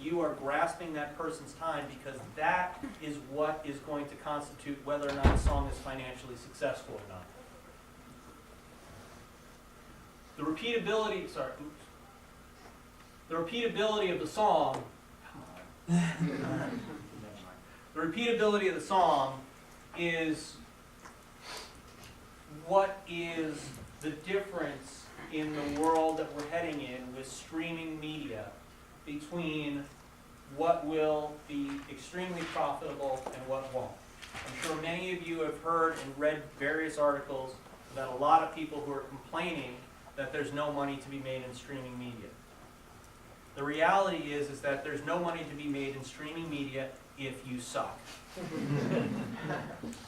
you are grasping that person's time, because that is what is going to constitute whether or not a song is financially successful or not. The repeatability, the repeatability of the song, come on. The repeatability of the song is what is the difference in the world that we're heading in with streaming media between what will be extremely profitable and what won't. I'm sure many of you have heard and read various articles about a lot of people who are complaining that there's no money to be made in streaming media. The reality is that there's no money to be made in streaming media if you suck.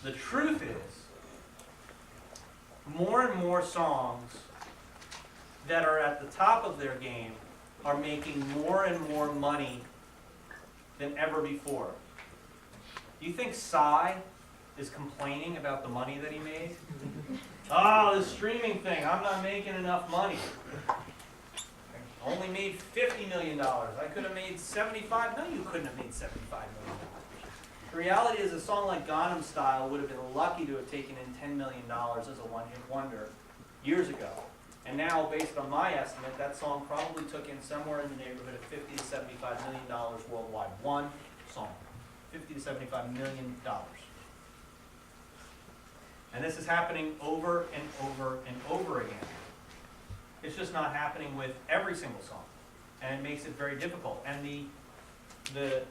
The truth is, more and more songs that are at the top of their game are making more and more money than ever before. Do you think Psy is complaining about the money that he made? Oh, this streaming thing, I'm not making enough money. I only made $50 million. I could have made 75. No, you couldn't have made $75 million. The reality is a song like Gangnam Style would have been lucky to have taken in $10 million as a one-hit wonder years ago. And now, based on my estimate, that song probably took in somewhere in the neighborhood of $50 to $75 million worldwide. One song. $50 to $75 million. And this is happening over and over and over again. It's just not happening with every single song. And it makes it very difficult. And the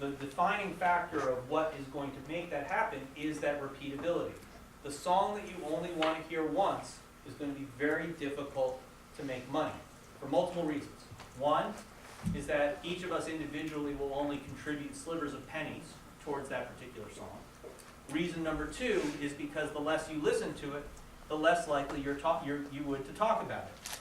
defining factor of what is going to make that happen is that repeatability. The song that you only want to hear once is going to be very difficult to make money for multiple reasons. One is that each of us individually will only contribute slivers of pennies towards that particular song. Reason number two is because the less you listen to it, the less likely you would to talk about it.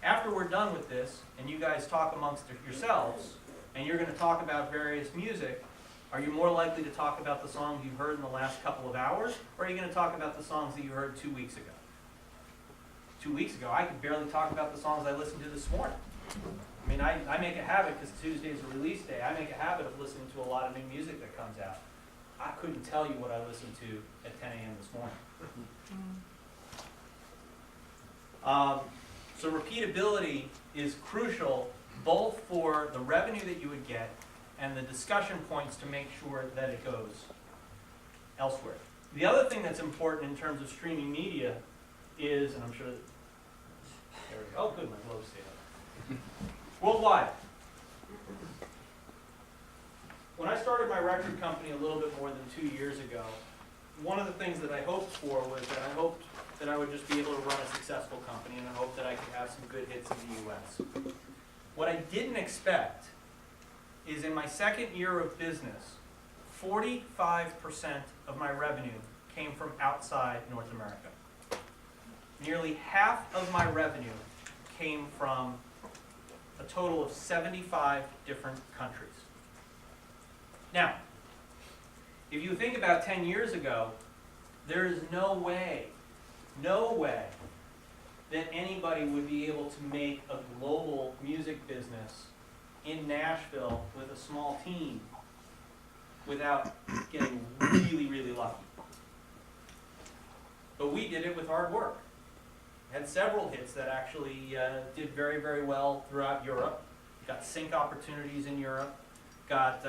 After we're done with this, and you guys talk amongst yourselves, and you're going to talk about various music, are you more likely to talk about the songs you heard in the last couple of hours, or are you going to talk about the songs that you heard 2 weeks ago? 2 weeks ago, I could barely talk about the songs I listened to this morning. I mean, I make a habit, because Tuesday is a release day, I make a habit of listening to a lot of new music that comes out. I couldn't tell you what I listened to at 10 a.m. this morning. So repeatability is crucial both for the revenue that you would get and the discussion points to make sure that it goes elsewhere. The other thing that's important in terms of streaming media is, and I'm sure, there we go. Oh, good, my gloves stay up. Worldwide. When I started my record company a little bit more than 2 years ago, one of the things that I hoped for was that I hoped that I would just be able to run a successful company, and I hoped that I could have some good hits in the U.S. What I didn't expect is in my second year of business, 45% of my revenue came from outside North America. Nearly half of my revenue came from a total of 75 different countries. Now, if you think about 10 years ago, there is no way that anybody would be able to make a global music business in Nashville with a small team without getting really, really lucky. But we did it with hard work. Had several hits that actually did very, very well throughout Europe. Got sync opportunities in Europe. Got,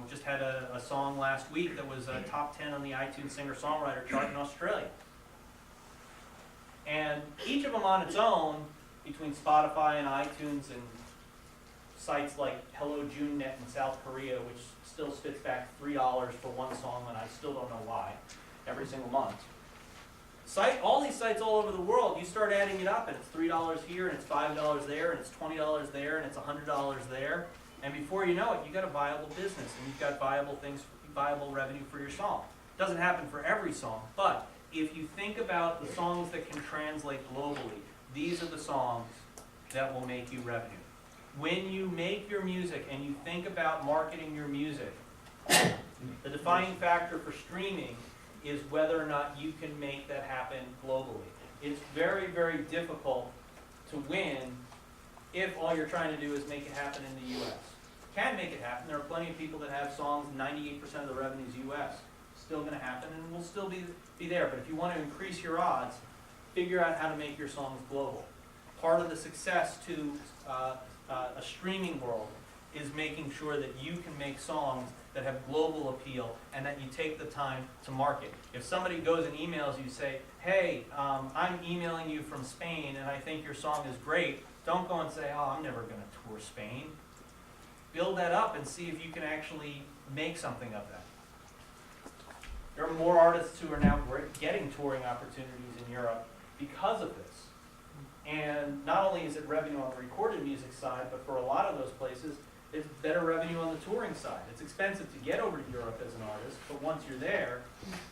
just had a song last week that was top 10 on the iTunes singer-songwriter chart in Australia. And each of them on its own, between Spotify and iTunes and sites like Hello JuneNet in South Korea, which still spits back $3 for one song, and I still don't know why, every single month. All these sites all over the world, you start adding it up, and it's $3 here, and it's $5 there, and it's $20 there, and it's $100 there. And before you know it, you've got a viable business, and you've got viable revenue for your song. It doesn't happen for every song, but if you think about the songs that can translate globally, these are the songs that will make you revenue. When you make your music and you think about marketing your music, the defining factor for streaming is whether or not you can make that happen globally. It's very, very difficult to win if all you're trying to do is make it happen in the US. Can make it happen. There are plenty of people that have songs, 98% of the revenue is US. Still going to happen and will still be there. But if you want to increase your odds, figure out how to make your songs global. Part of the success to a streaming world is making sure that you can make songs that have global appeal and that you take the time to market. If somebody goes and emails you, say, hey, I'm emailing you from Spain and I think your song is great, don't go and say, oh, I'm never going to tour Spain. Build that up and see if you can actually make something of that. There are more artists who are now getting touring opportunities in Europe because of this. And not only is it revenue on the recorded music side, but for a lot of those places, it's better revenue on the touring side. It's expensive to get over to Europe as an artist, but once you're there,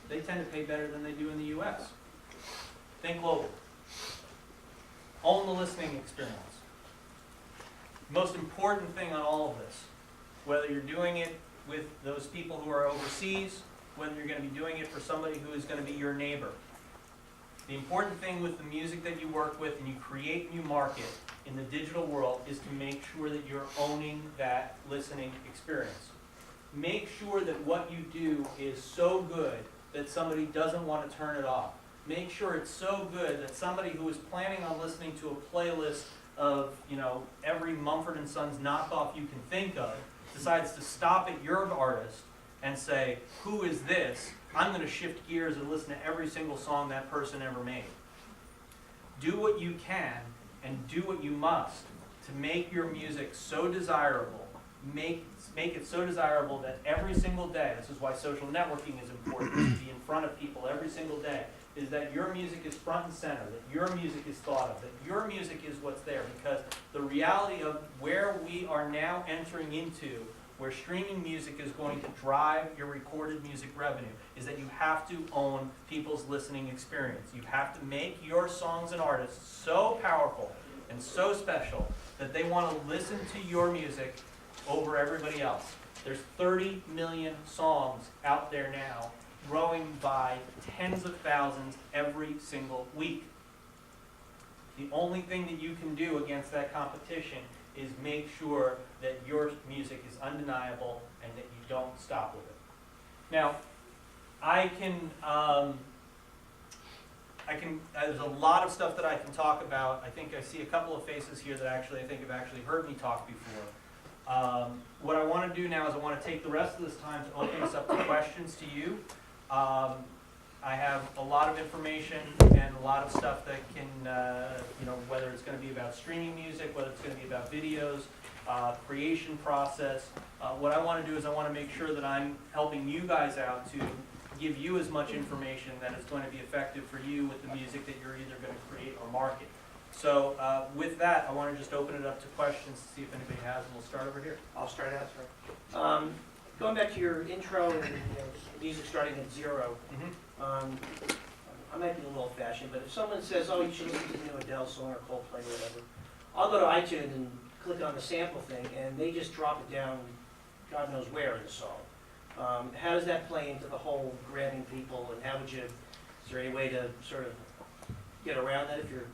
they tend to pay better than they do in the US. Think global. Own the listening experience. Most important thing on all of this, whether you're doing it with those people who are overseas, whether you're going to be doing it for somebody who is going to be your neighbor. The important thing with the music that you work with and you create and you market in the digital world is to make sure that you're owning that listening experience. Make sure that what you do is so good that somebody doesn't want to turn it off. Make sure it's so good that somebody who is planning on listening to a playlist of, every Mumford & Sons knockoff you can think of decides to stop at your artist and say, who is this? I'm going to shift gears and listen to every single song that person ever made. Do what you can and do what you must to make your music so desirable. Make it so desirable that every single day, this is why social networking is important, to be in front of people every single day, is that your music is front and center, that your music is thought of, that your music is what's there. Because the reality of where we are now entering into, where streaming music is going to drive your recorded music revenue, is that you have to own people's listening experience. You have to make your songs and artists so powerful and so special that they want to listen to your music over everybody else. There's 30 million songs out there now, growing by tens of thousands every single week. The only thing that you can do against that competition is make sure that your music is undeniable and that you don't stop with it. Now, there's a lot of stuff that I can talk about. I think I see a couple of faces here that I think have actually heard me talk before. What I want to do now is I want to take the rest of this time to open this up to questions to you. I have a lot of information and a lot of stuff that can, whether it's going to be about streaming music, whether it's going to be about videos, creation process. What I want to do is I want to make sure that I'm helping you guys out to give you as much information that is going to be effective for you with the music that you're either going to create or market. So with that, I want to just open it up to questions to see if anybody has, and we'll start over here. I'll start out, sir. Going back to your intro and music starting at zero, I might be a little old-fashioned, but if someone says, oh, you should listen to the new Adele song or Coldplay or whatever, I'll go to iTunes and click on the sample thing, and they just drop it down God knows where in the song. How does that play into the whole grabbing people, and how would you, is there any way to sort of get around that if you're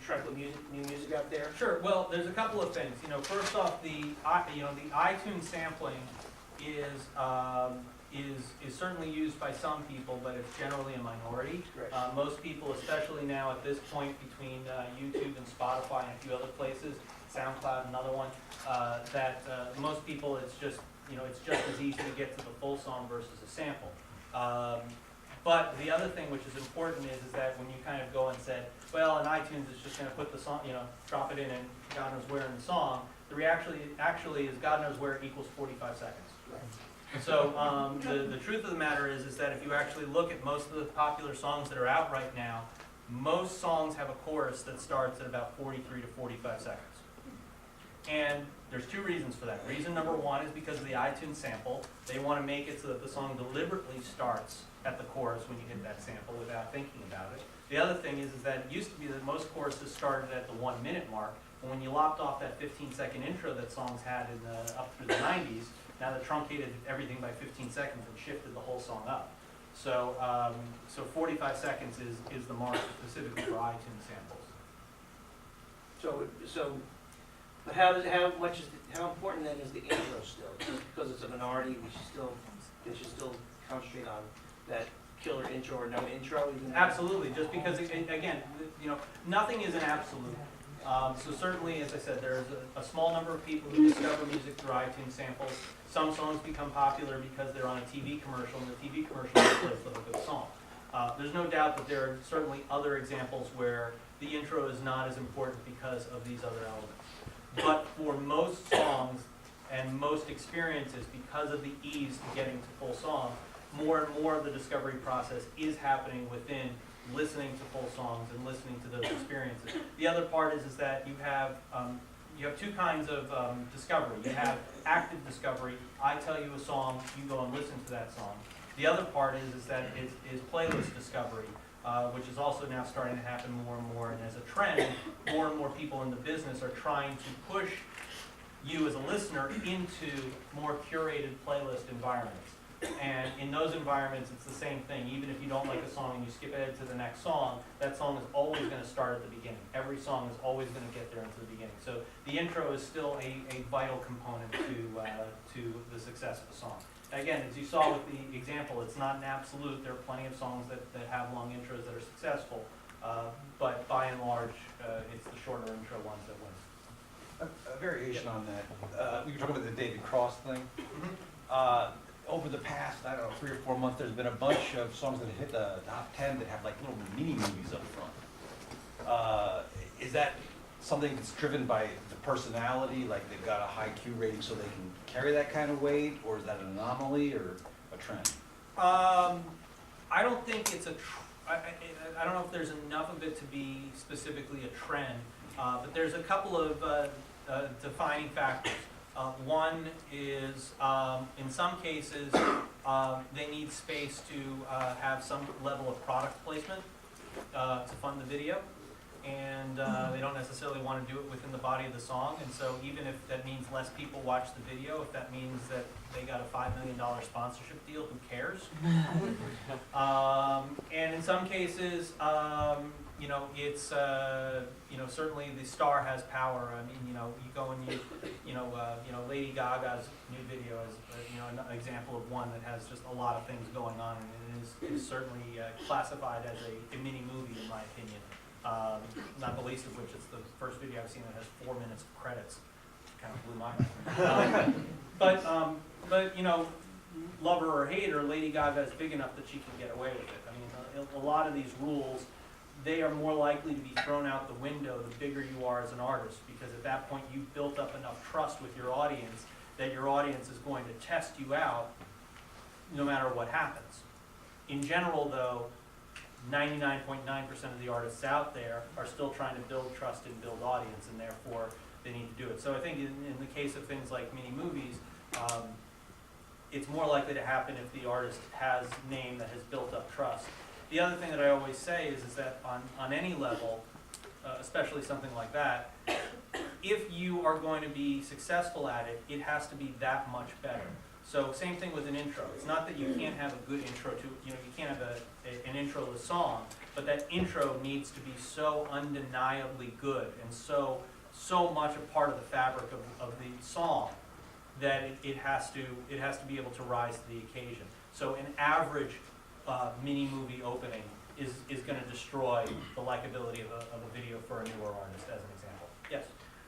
trying to put new music out there? Sure. Well, there's a couple of things. First off, the iTunes sampling is certainly used by some people, but it's generally a minority. Right. Most people, especially now at this point between YouTube and Spotify and a few other places, SoundCloud, another one, most people it's just as easy to get to the full song versus a sample. But the other thing which is important is that when you kind of go and say, well, in iTunes it's just going to put the song, drop it in and God knows where in the song, the reaction actually is God knows where equals 45 seconds. Right. So the truth of the matter is that if you actually look at most of the popular songs that are out right now, most songs have a chorus that starts at about 43 to 45 seconds. And there's two reasons for that. Reason number one is because of the iTunes sample. They want to make it so that the song deliberately starts at the chorus when you hit that sample without thinking about it. The other thing is that it used to be that most choruses started at the 1 minute mark, and when you lopped off that 15-second intro that songs had up through the 90s, now they truncated everything by 15 seconds and shifted the whole song up. So 45 seconds is the mark specifically for iTunes samples. But how important then is the intro still? Just because it's a minority, they should still concentrate on that killer intro or no intro? Even though- Absolutely, just because, again, nothing is an absolute. So certainly, as I said, there's a small number of people who discover music through iTunes samples. Some songs become popular because they're on a TV commercial, and the TV commercial plays the hook of the song. There's no doubt that there are certainly other examples where the intro is not as important because of these other elements. But for most songs and most experiences, because of the ease to getting to full songs, more and more of the discovery process is happening within listening to full songs and listening to those experiences. The other part is that you have two kinds of discovery. You have active discovery. I tell you a song, you go and listen to that song. The other part is playlist discovery, which is also now starting to happen more and more. And as a trend, more and more people in the business are trying to push you as a listener into more curated playlist environments. And in those environments, it's the same thing. Even if you don't like a song and you skip ahead to the next song, that song is always going to start at the beginning. Every song is always going to get there into the beginning. So the intro is still a vital component to the success of a song. Again, as you saw with the example, it's not an absolute. There are plenty of songs that have long intros that are successful, but by and large, it's the shorter intro ones that win. A variation on that. We were talking about the David Cross thing. Over the past, I don't know, 3 or 4 months, there's been a bunch of songs that have hit the top 10 that have like little mini movies up front. Is that something that's driven by the personality, like they've got a high Q rating so they can carry that kind of weight, or is that an anomaly or a trend? I don't think it's I don't know if there's enough of it to be specifically a trend, but there's a couple of defining factors. One is, in some cases, they need space to have some level of product placement to fund the video, and they don't necessarily want to do it within the body of the song, and so even if that means less people watch the video, if that means that they got a $5 million sponsorship deal, who cares? And in some cases, it's certainly the star has power. I mean, you go and Lady Gaga's new video is an example of one that has just a lot of things going on, and it is certainly classified as a mini movie in my opinion. Not the least of which it's the first video I've seen that has 4 minutes of credits. Kind of blew my mind. But love her or hate her, Lady Gaga is big enough that she can get away with it. I mean, a lot of these rules, they are more likely to be thrown out the window the bigger you are as an artist, because at that point you've built up enough trust with your audience that your audience is going to test you out no matter what happens. In general, though, 99.9% of the artists out there are still trying to build trust and build audience, and therefore they need to do it. So I think in the case of things like mini movies, it's more likely to happen if the artist has a name that has built up trust. The other thing that I always say is that on any level, especially something like that, if you are going to be successful at it, it has to be that much better. So same thing with an intro. It's not that you can't have a good intro to, you can't have an intro to a song, but that intro needs to be so undeniably good and so much a part of the fabric of the song that it has to be able to rise to the occasion. So an average mini movie opening is going to destroy the likability of a video for a newer artist, as an example. Yes?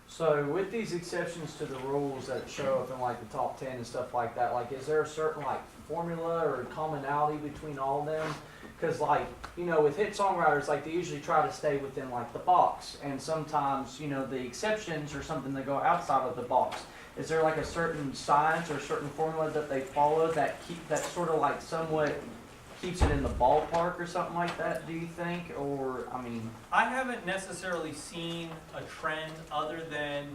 So with these exceptions to the rules that show up in like the top 10 and stuff like that, like is there a certain like formula or commonality between all of them? Because like, with hit songwriters, like they usually try to stay within like the box, and sometimes, the exceptions are something that go outside of the box. Is there like a certain science or a certain formula that they follow that sort of like somewhat keeps it in the ballpark or something like that, do you think? Or, I mean... I haven't necessarily seen a trend other than,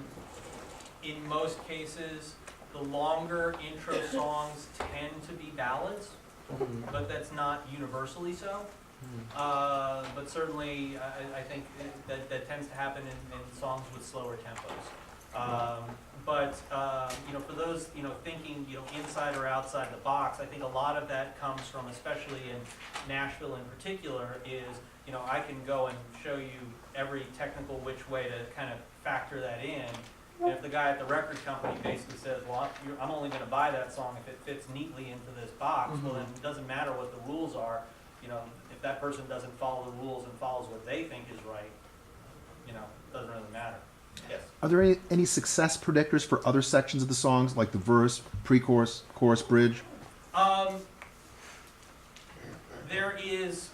in most cases, the longer intro songs tend to be ballads, but that's not universally so. But certainly, I think that tends to happen in songs with slower tempos. But for those, thinking, inside or outside the box, I think a lot of that comes from, especially in Nashville in particular, is, I can go and show you every technical which way to kind of factor that in. And if the guy at the record company basically says, well, I'm only going to buy that song if it fits neatly into this box, well, then it doesn't matter what the rules are. If that person doesn't follow the rules and follows what they think is right, it doesn't really matter. Yes. Are there any success predictors for other sections of the songs, like the verse, pre-chorus, chorus, bridge? There is,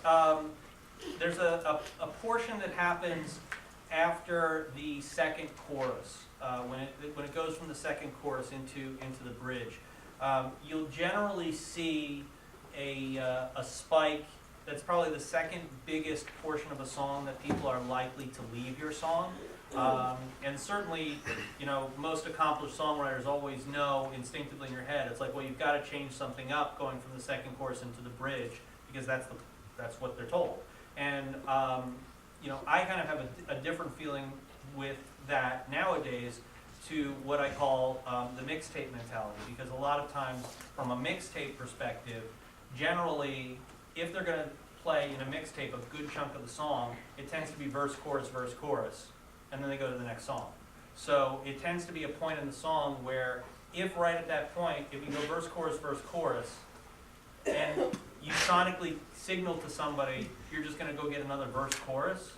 there's a portion that happens after the second chorus, when it goes from the second chorus into the bridge. You'll generally see a spike. That's probably the second biggest portion of a song that people are likely to leave your song. And certainly, most accomplished songwriters always know instinctively in your head, it's like, well, you've got to change something up going from the second chorus into the bridge, because that's what they're told. And, I kind of have a different feeling with that nowadays to what I call the mixtape mentality, because a lot of times from a mixtape perspective, generally, if they're going to play in a mixtape a good chunk of the song, it tends to be verse, chorus, and then they go to the next song. So it tends to be a point in the song where if right at that point, if you go verse, chorus, and you sonically signal to somebody, you're just going to go get another verse, chorus,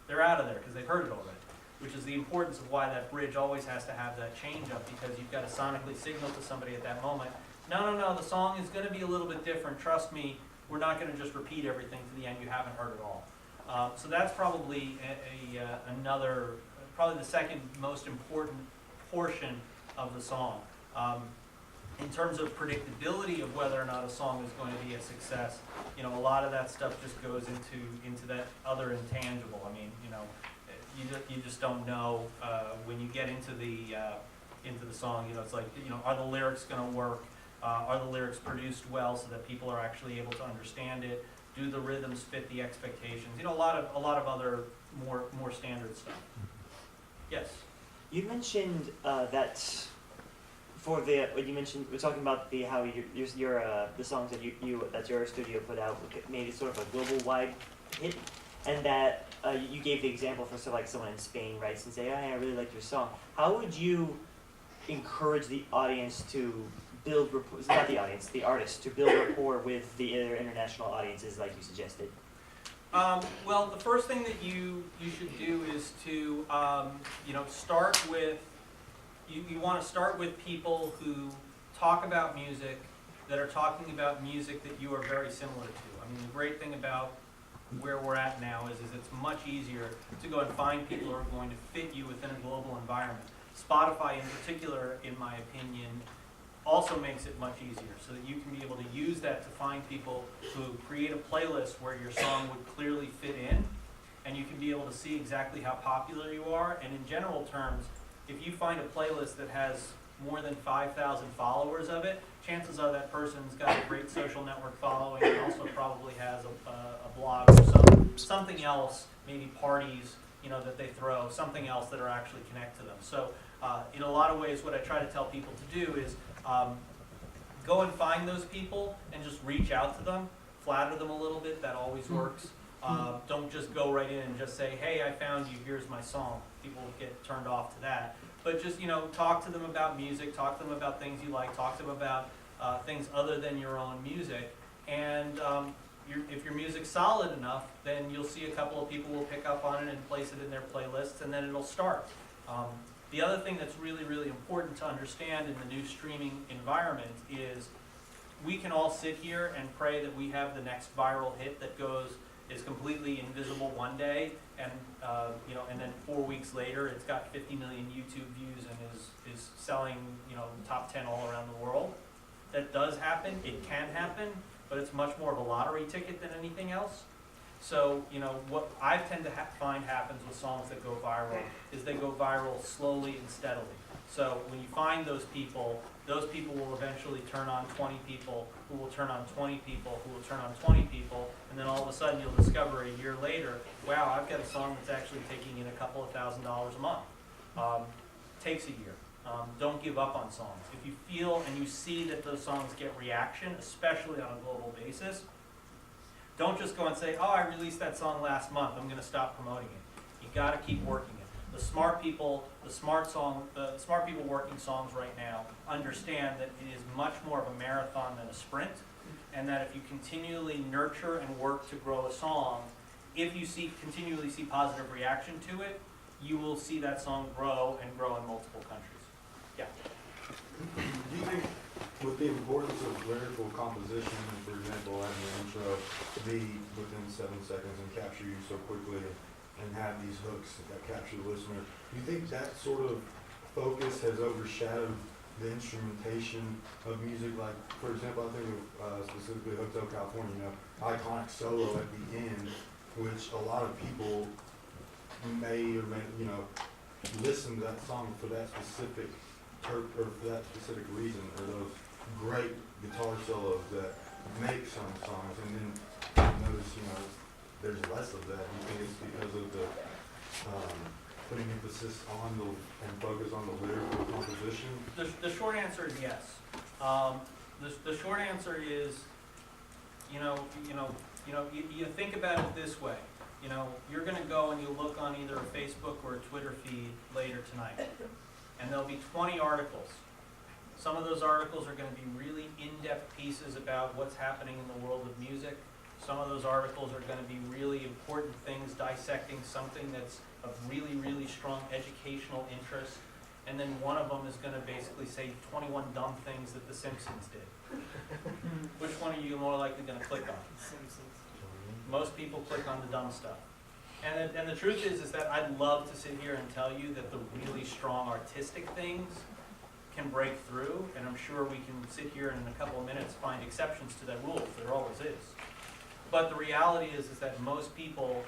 they're out of there because they've heard it already, which is the importance of why that bridge always has to have that change up, because you've got to sonically signal to somebody at that moment, no, the song is going to be a little bit different, trust me, we're not going to just repeat everything to the end, you haven't heard it all. So that's probably another, probably the second most important portion of the song. In terms of predictability of whether or not a song is going to be a success, a lot of that stuff just goes into that other intangible. I mean, you just don't know when you get into the song. It's like, are the lyrics going to work? Are the lyrics produced well so that people are actually able to understand it? Do the rhythms fit the expectations? A lot of other more standard stuff. Yes. You mentioned that for we're talking about how the songs that that your studio put out made it sort of a global wide hit, and that you gave the example for someone in Spain writes and say, "Oh, I really like your song." How would you encourage the audience to build rapport, not the audience, the artist, to build rapport with the other international audiences like you suggested? Well, the first thing that you should do is to start with, you want to start with people who talk about music, that are talking about music that you are very similar to. I mean, the great thing about where we're at now is it's much easier to go and find people who are going to fit you within a global environment. Spotify in particular, in my opinion, also makes it much easier so that you can be able to use that to find people who create a playlist where your song would clearly fit in, and you can be able to see exactly how popular you are. And in general terms, if you find a playlist that has more than 5,000 followers of it, chances are that person's got a great social network following and also probably has a blog or something else, maybe parties, that they throw, something else that are actually connect to them. So in a lot of ways, what I try to tell people to do is go and find those people and just reach out to them, flatter them a little bit, that always works. Don't just go right in and just say, hey, I found you, here's my song. People get turned off to that. But just, talk to them about music, talk to them about things you like, talk to them about things other than your own music. And if your music's solid enough, then you'll see a couple of people will pick up on it and place it in their playlists, and then it'll start. The other thing that's really, really important to understand in the new streaming environment is we can all sit here and pray that we have the next viral hit that is completely invisible one day, and and then 4 weeks later it's got 50 million YouTube views and is selling top 10 all around the world. That does happen. It can happen, but it's much more of a lottery ticket than anything else. So, what I tend to find happens with songs that go viral is they go viral slowly and steadily. So when you find those people will eventually turn on 20 people, who will turn on 20 people, who will turn on 20 people, and then all of a sudden you'll discover a year later, wow, I've got a song that's actually taking in a couple of $1,000s a month. Takes a year. Don't give up on songs. If you feel and you see that those songs get reaction, especially on a global basis, don't just go and say, oh, I released that song last month, I'm gonna stop promoting it. You gotta keep working it. The smart people working songs right now understand that it is much more of a marathon than a sprint, and that if you continually nurture and work to grow a song, if you continually see positive reaction to it, you will see that song grow and grow in multiple countries. Yeah. Do you think with the importance of lyrical composition, for example, having an intro be within 7 seconds and capture you so quickly and have these hooks that capture the listener, do you think that sort of focus has overshadowed the instrumentation of music? Like, for example, I think of specifically Hotel California, iconic solo at the end, which a lot of people may or may, listen to that song for that specific or for that specific reason, or those great guitar solos that make some songs, and then you notice, there's less of that. You think it's because of the putting emphasis on and focus on the lyrical composition? The short answer is yes. The short answer is, you think about it this way. You're going to go and you look on either a Facebook or a Twitter feed later tonight, and there'll be 20 articles. Some of those articles are going to be really in-depth pieces about what's happening in the world of music. Some of those articles are going to be really important things dissecting something that's of really, really strong educational interest. And then one of them is going to basically say 21 dumb things that The Simpsons did. Which one are you more likely going to click on? Most people click on the dumb stuff. And the truth is that I'd love to sit here and tell you that the really strong artistic things can break through, and I'm sure we can sit here and in a couple of minutes find exceptions to that rule, there always is. But the reality is that most people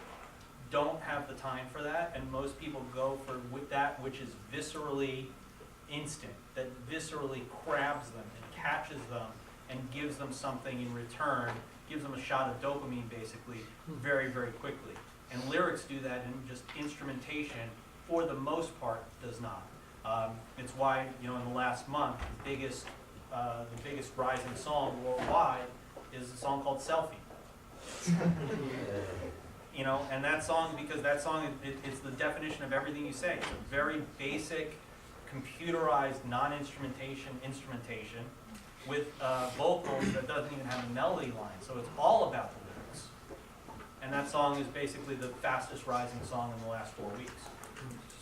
don't have the time for that, and most people go for that which is viscerally instant, that viscerally grabs them and catches them and gives them something in return, gives them a shot of dopamine basically, very, very quickly. And lyrics do that, and just instrumentation, for the most part, does not. It's why, in the last month, the biggest rising song worldwide is a song called Selfie. And that song, because that song is the definition of everything you say. It's a very basic, computerized, non-instrumentation with vocals that doesn't even have a melody line. So it's all about the lyrics. And that song is basically the fastest rising song in the last 4 weeks.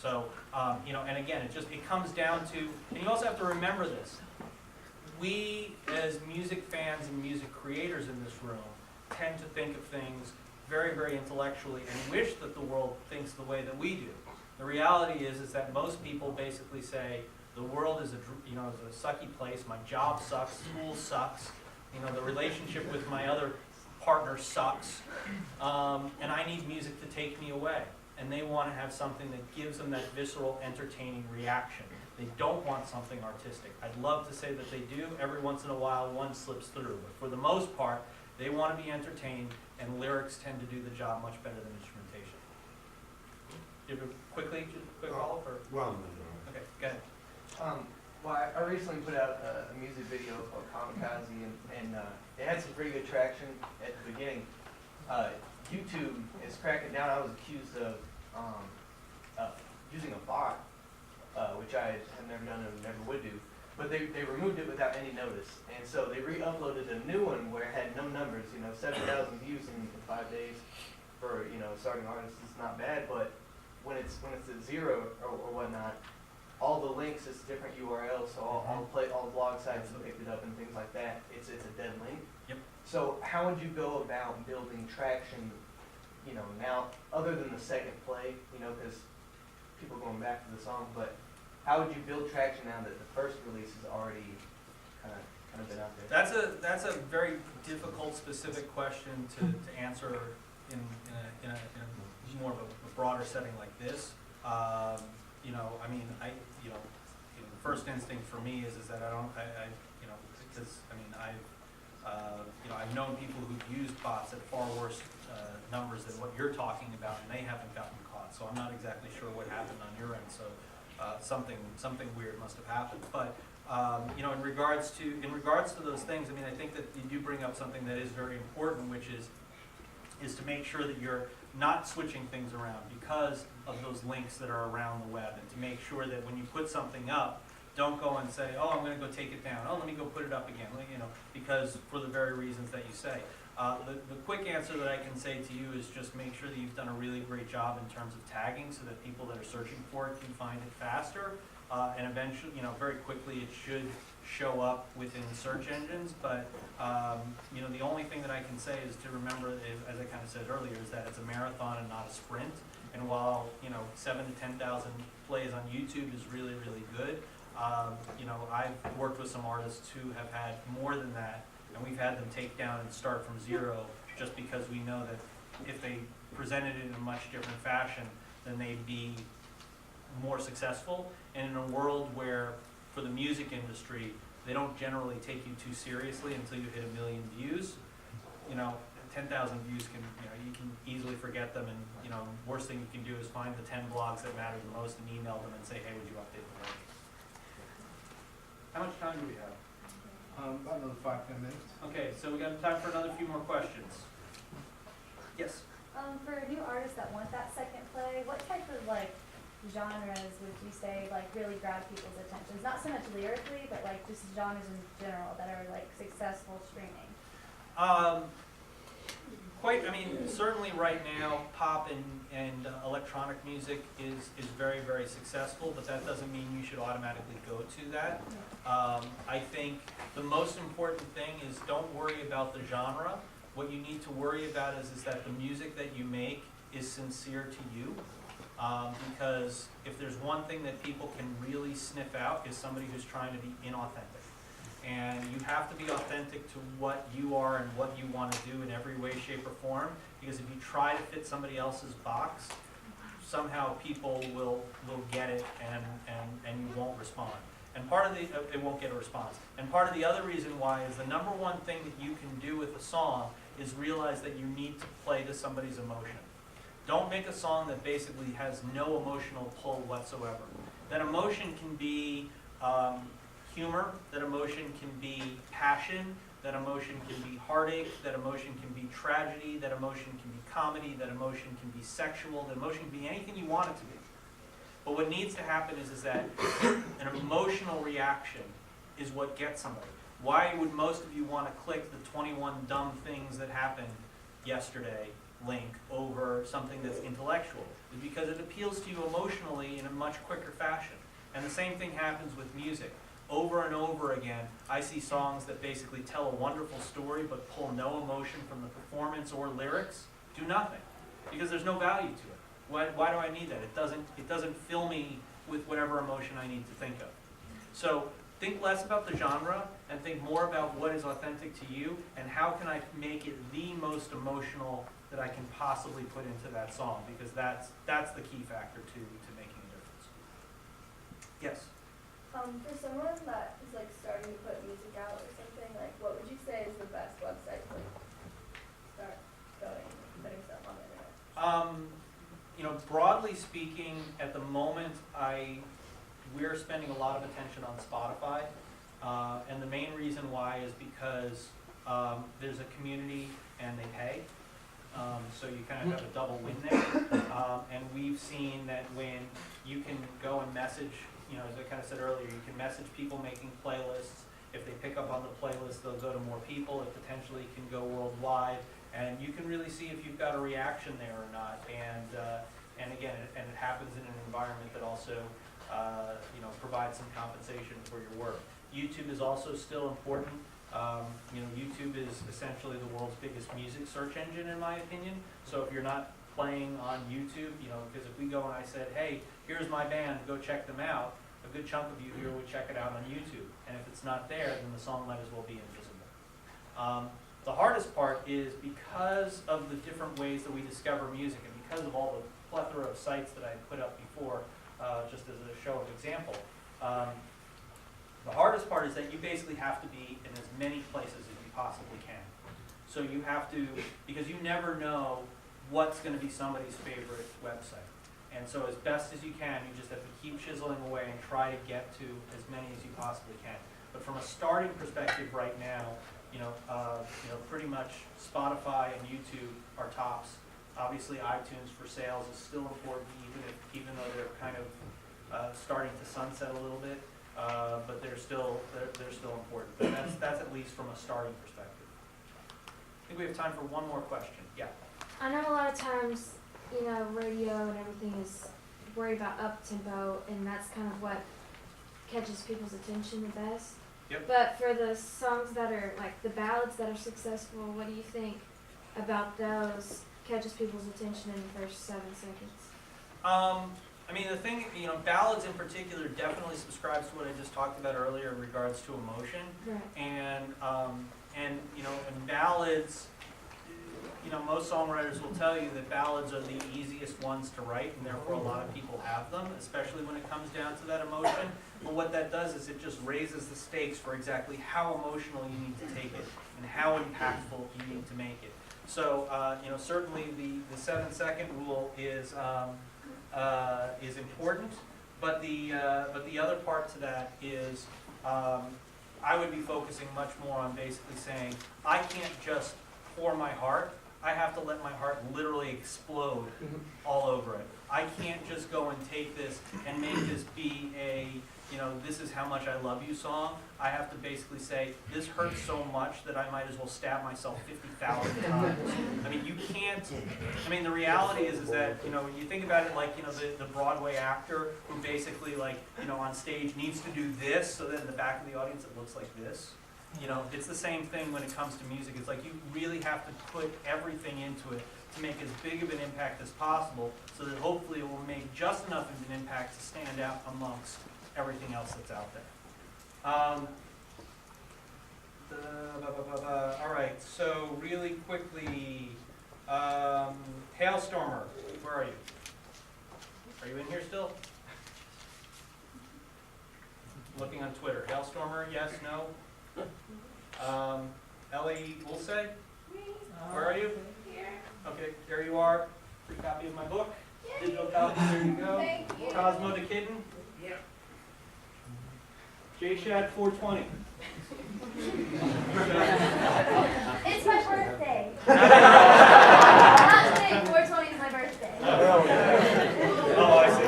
So, and again, it comes down to, and you also have to remember this. We, as music fans and music creators in this room, tend to think of things very, very intellectually and wish that the world thinks the way that we do. The reality is that most people basically say, the world is a sucky place, my job sucks, school sucks, the relationship with my other partner sucks, and I need music to take me away. And they want to have something that gives them that visceral, entertaining reaction. They don't want something artistic. I'd love to say that they do. Every once in a while, one slips through. But for the most part, they want to be entertained, and lyrics tend to do the job much better than instrumentation. Quick follow-up? Well, Okay, go ahead. Well, I recently put out a music video called Kamikaze, and it had some pretty good traction at the beginning. YouTube is cracking down. I was accused of using a bot, which I have never done and never would do. But they removed it without any notice. And so they re-uploaded a new one where it had no numbers, 7,000 views in 5 days for, a starting artist is not bad, but when it's at zero or whatnot, all the links, it's different URLs, so all the blog sites have picked it up and things like that. It's a dead link. Yep. So how would you go about building traction, now, other than the second play, because people are going back to the song, but how would you build traction now that the first release is already kind of been out there? That's a very difficult, specific question to answer in a more of a broader setting like this. The first instinct for me is that I've known people who've used bots at far worse numbers than what you're talking about, and they haven't gotten caught. So I'm not exactly sure what happened on your end. So something weird must have happened. But you know, in regards to those things, I mean, I think that you do bring up something that is very important, which is to make sure that you're not switching things around because of those links that are around the web, and to make sure that when you put something up, don't go and say, oh, I'm going to go take it down. Oh, let me go put it up again. You know, because for the very reasons that you say. The quick answer that I can say to you is just make sure that you've done a really great job in terms of tagging, so that people that are searching for it can find it faster, and eventually, you know, very quickly it should show up within the search engines. But you know, the only thing that I can say is to remember, as I kind of said earlier, is that it's a marathon and not a sprint. And while, you know, 7,000 to 10,000 plays on YouTube is really, really good, you know, I've worked with some artists who have had more than that, and we've had them take down and start from zero, just because we know that if they presented it in a much different fashion, then they'd be more successful. And in a world where, for the music industry, they don't generally take you too seriously until you hit 1 million views, you know, 10,000 views can, you know, you can easily forget them, and, you know, worst thing you can do is find the 10 blogs that matter the most and email them and say, hey, would you update the link? How much time do we have? About another 5-10 minutes. Okay, so we got time for another few more questions. Yes? For new artists that want that second play, what type of like genres would you say like really grab people's attentions? Not so much lyrically, but like just genres in general that are like successful streaming. I mean, certainly right now, pop and electronic music is very, very successful, but that doesn't mean you should automatically go to that. I think the most important thing is don't worry about the genre. What you need to worry about is that the music that you make is sincere to you. Because if there's one thing that people can really sniff out is somebody who's trying to be inauthentic. And you have to be authentic to what you are and what you want to do in every way, shape, or form. Because if you try to fit somebody else's box, somehow people will get it and you won't respond. And part of it won't get a response. And part of the other reason why is the number one thing that you can do with a song is realize that you need to play to somebody's emotion. Don't make a song that basically has no emotional pull whatsoever. That emotion can be humor, that emotion can be passion, that emotion can be heartache, that emotion can be tragedy, that emotion can be comedy, that emotion can be sexual, that emotion can be anything you want it to be. But what needs to happen is that an emotional reaction is what gets somebody. Why would most of you want to click the 21 dumb things that happened yesterday link over something that's intellectual? It's because it appeals to you emotionally in a much quicker fashion. And the same thing happens with music. Over and over again, I see songs that basically tell a wonderful story but pull no emotion from the performance or lyrics, do nothing, because there's no value to it. Why do I need that? It doesn't fill me with whatever emotion I need to think of. So think less about the genre and think more about what is authentic to you and how can I make it the most emotional that I can possibly put into that song, because that's the key factor to making a difference. Yes? For someone that is like starting to put music out or something, like what would you say is the best website to like start going, putting stuff on the internet? You know, broadly speaking, at the moment, we're spending a lot of attention on Spotify, and the main reason why is because there's a community and they pay, so you kind of have a double win there. And we've seen that when you can go and message, you know, as I kind of said earlier, you can message people making playlists. If they pick up on the playlist, they'll go to more people. It potentially can go worldwide, and you can really see if you've got a reaction there or not. And again, it happens in an environment that also, you know, provides some compensation for your work. YouTube is also still important. You know, YouTube is essentially the world's biggest music search engine, in my opinion. So if you're not playing on YouTube, you know, because if we go and I said, hey, here's my band, go check them out, a good chunk of you here would check it out on YouTube. And if it's not there, then the song might as well be invisible. The hardest part is because of the different ways that we discover music and because of all the plethora of sites that I put up before, just as a show of example, the hardest part is that you basically have to be in as many places as you possibly can. So you have to, because you never know what's going to be somebody's favorite website. And so as best as you can, you just have to keep chiseling away and try to get to as many as you possibly can. But from a starting perspective right now, pretty much Spotify and YouTube are tops. Obviously, iTunes for sales is still important, even though they're kind of starting to sunset a little bit. But they're still important. But that's at least from a starting perspective. I think we have time for one more question. Yeah. I know a lot of times, radio and everything is worried about up tempo, and that's kind of what catches people's attention the best. Yep. But for the songs that are like the ballads that are successful, what do you think about those catches people's attention in the first 7 seconds? I mean, the thing, ballads in particular definitely subscribes to what I just talked about earlier in regards to emotion. Right. And in ballads, most songwriters will tell you that ballads are the easiest ones to write, and therefore a lot of people have them, especially when it comes down to that emotion. But what that does is it just raises the stakes for exactly how emotional you need to take it and how impactful you need to make it. So, certainly the 7-second rule is important, but the other part to that is I would be focusing much more on basically saying I can't just pour my heart. I have to let my heart literally explode all over it. I can't just go and take this and make this be a, this is how much I love you song. I have to basically say, this hurts so much that I might as well stab myself 50,000 times. I mean, you can't, the reality is that, when you think about it like, the Broadway actor who basically on stage needs to do this, so that in the back of the audience it looks like this. It's the same thing when it comes to music. It's like you really have to put everything into it to make as big of an impact as possible, so that hopefully it will make just enough of an impact to stand out amongst everything else that's out there. All right, so really quickly, Hailstormer, where are you? Are you in here still? Looking on Twitter. Hailstormer, yes, no? Ellie Woolsey, where are you? Here. Okay, there you are. Free copy of my book. Digital copy, there you go. Thank you. Cosmo the Kitten. Yeah. JShad 420. It's my birthday. Not today, 420 is my birthday. Oh, I see.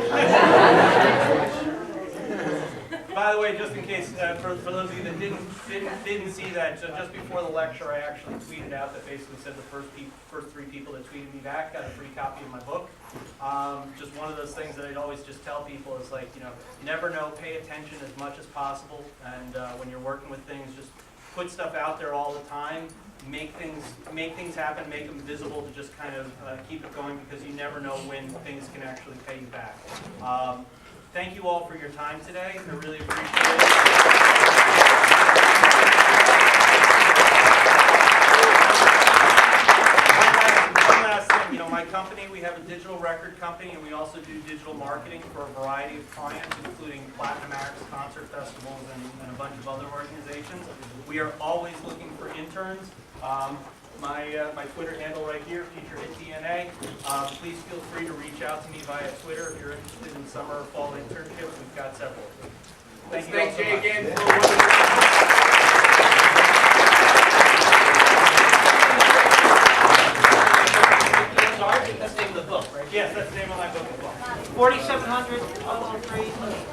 By the way, just in case, for those of you that didn't see that, so just before the lecture, I actually tweeted out that basically said the first 3 people that tweeted me back got a free copy of my book. Just one of those things that I'd always just tell people is like, you never know, pay attention as much as possible, and when you're working with things, just put stuff out there all the time. Make things happen, make them visible to just kind of keep it going, because you never know when things can actually pay you back. Thank you all for your time today. I really appreciate it. One last thing, my company, we have a digital record company, and we also do digital marketing for a variety of clients, including Platinum Acts, concert festivals, and a bunch of other organizations. We are always looking for interns. My Twitter handle right here, Futurehit.dna. Please feel free to reach out to me via Twitter if you're interested in summer or fall internships. We've got several. Thank you all so much. Again. Sorry, that's the name of the book, right? Yes, that's the name of my book as well. 4700, 103.